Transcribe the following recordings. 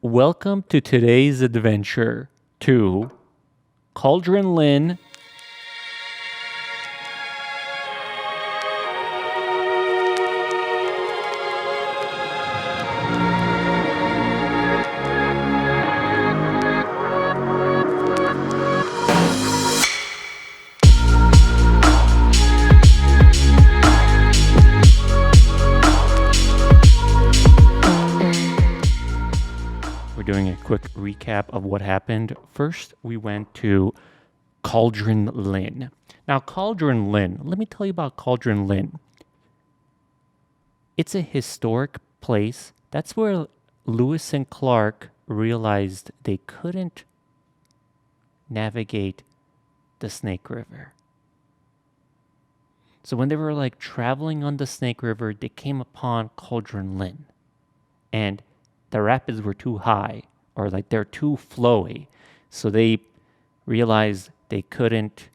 Welcome to today's adventure to Cauldron Linn. We're doing a quick recap of what happened. First, we went to Cauldron Linn. Now, Cauldron Linn, let me tell you about Cauldron Linn. It's a historic place. That's where Lewis and Clark realized they couldn't navigate the Snake River. So when they were like traveling on the Snake River, they came upon Cauldron Linn. And the rapids were too high, or like they're too flowy. So they realized they couldn't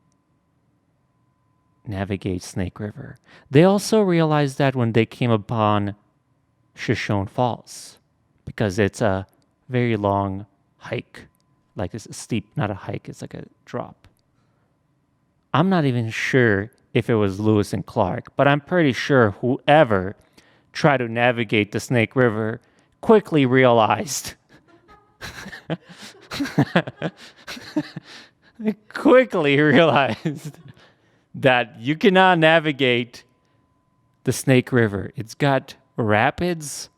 navigate Snake River. They also realized that when they came upon Shoshone Falls, because it's a very long hike. Like it's a steep, not a hike, it's like a drop. I'm not even sure if it was Lewis and Clark, but I'm pretty sure whoever tried to navigate the Snake River quickly realized that you cannot navigate the Snake River. It's got rapids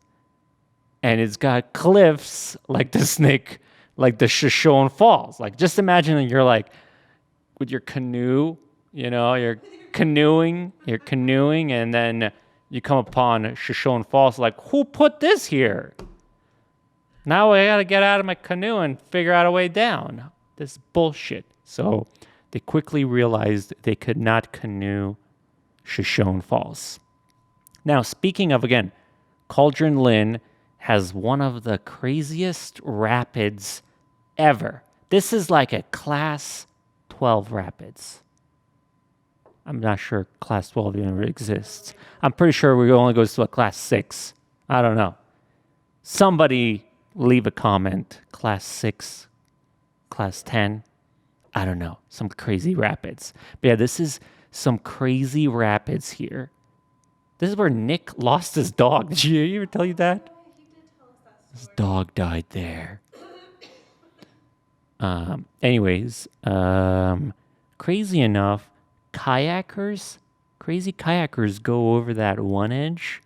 and it's got cliffs like the Snake, like the Shoshone Falls. Like just imagine that you're like with your canoe, you're canoeing, and then you come upon Shoshone Falls, like, who put this here? Now I gotta get out of my canoe and figure out a way down. This bullshit. So they quickly realized they could not canoe Shoshone Falls. Now, speaking of, again, Cauldron Linn has one of the craziest rapids ever. This is like a class 12 rapids. I'm not sure class 12 even exists. I'm pretty sure we only goes to a class 6. I don't know. Somebody leave a comment. Class 6, class 10. I don't know. Some crazy rapids. But yeah, this is some crazy rapids here. This is where Nick lost his dog. Did he ever tell you that? He did tell us that story. His dog died there. Anyways, crazy enough, crazy kayakers go over that one edge.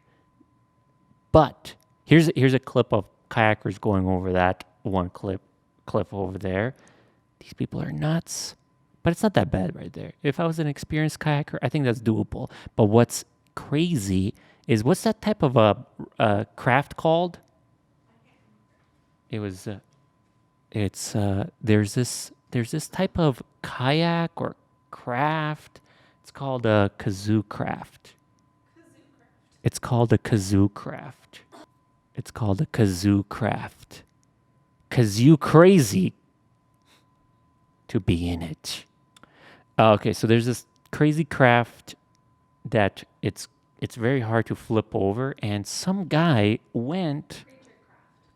But here's a clip of kayakers going over that one cliff over there. These people are nuts. But it's not that bad right there. If I was an experienced kayaker, I think that's doable. But what's crazy is, what's that type of a craft called? There's this type of kayak or craft. It's called a kazoo craft. It's called a kazoo craft. It's called a kazoo craft. 'Cause you crazy to be in it. Okay, so there's this crazy craft that it's very hard to flip over, and some guy went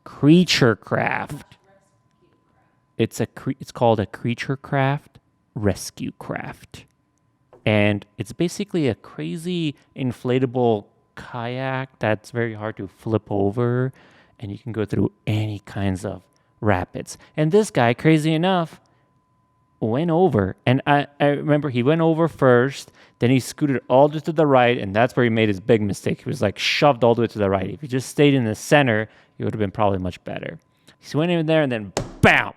creature craft. It's called a creature craft rescue craft. And it's basically a crazy inflatable kayak that's very hard to flip over, and you can go through any kinds of rapids. And this guy, crazy enough, went over, and I remember he went over first, then he scooted all the way to the right, and that's where he made his big mistake. He was like shoved all the way to the right. If he just stayed in the center, it would have been probably much better. He went in there and then bam!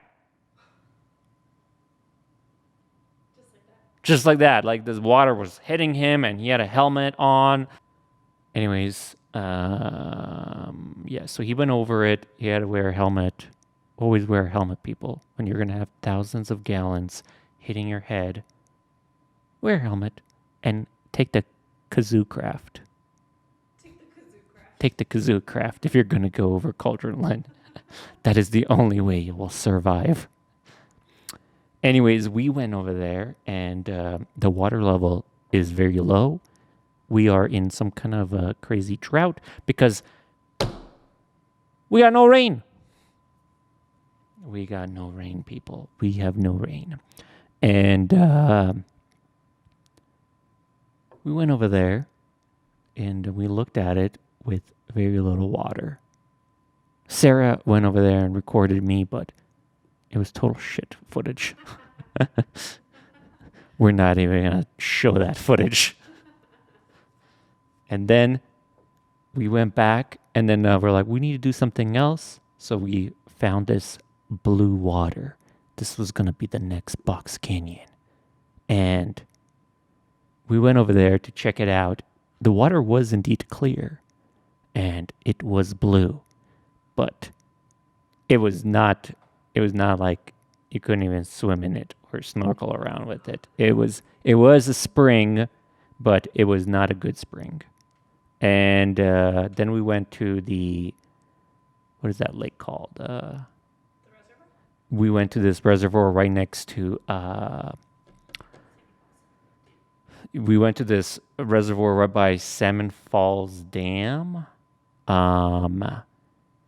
Just like that. Like this water was hitting him and he had a helmet on. Anyways, so he went over it. He had to wear a helmet. Always wear a helmet, people. When you're going to have thousands of gallons hitting your head, wear a helmet and take the kazoo craft. Take the kazoo craft if you're going to go over Cauldron Linn. That is the only way you will survive. Anyways, we went over there, and the water level is very low. We are in some kind of a crazy drought because we got no rain. We got no rain, people. We have no rain. And we went over there and we looked at it with very little water. Sarah went over there and recorded me, but it was total shit footage. We're not even going to show that footage. And then we went back, and then we're like, we need to do something else. So we found this blue water. This was going to be the next Box Canyon. And we went over there to check it out. The water was indeed clear, and it was blue. But it was not like you couldn't even swim in it or snorkel around with it. It was a spring, but it was not a good spring. And then we went to what is that lake called? The reservoir? We went to this reservoir right next to, we went to this reservoir right by Salmon Falls Dam.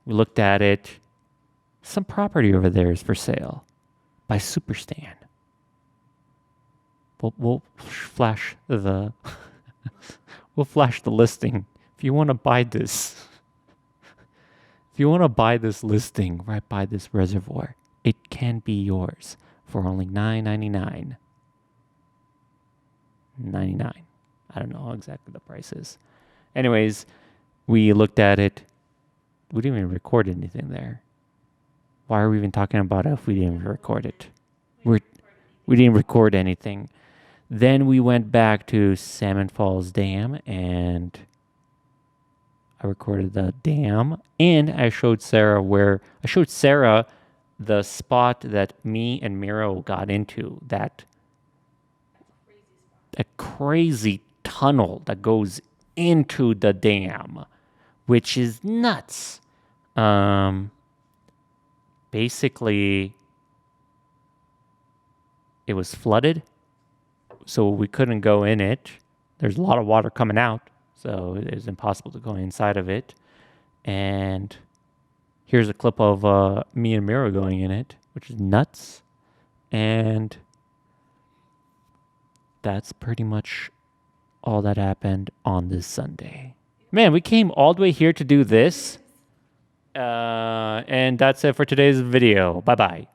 We looked at it. Some property over there is for sale by Superstan. We'll flash the we'll flash the listing. If you want to buy this, listing right by this reservoir, it can be yours for only $9.99. $99. I don't know exactly the price is. Anyways, we looked at it. We didn't even record anything there. Why are we even talking about it if we didn't even record it? We didn't record anything. Then we went back to Salmon Falls Dam, and I recorded the dam, and I showed Sarah the spot that me and Miro got into, that crazy tunnel that goes into the dam, which is nuts. Basically, it was flooded, so we couldn't go in it. There's a lot of water coming out, so it was impossible to go inside of it. And here's a clip of me and Miro going in it, which is nuts. And that's pretty much all that happened on this Sunday. Man, we came all the way here to do this. And that's it for today's video. Bye-bye.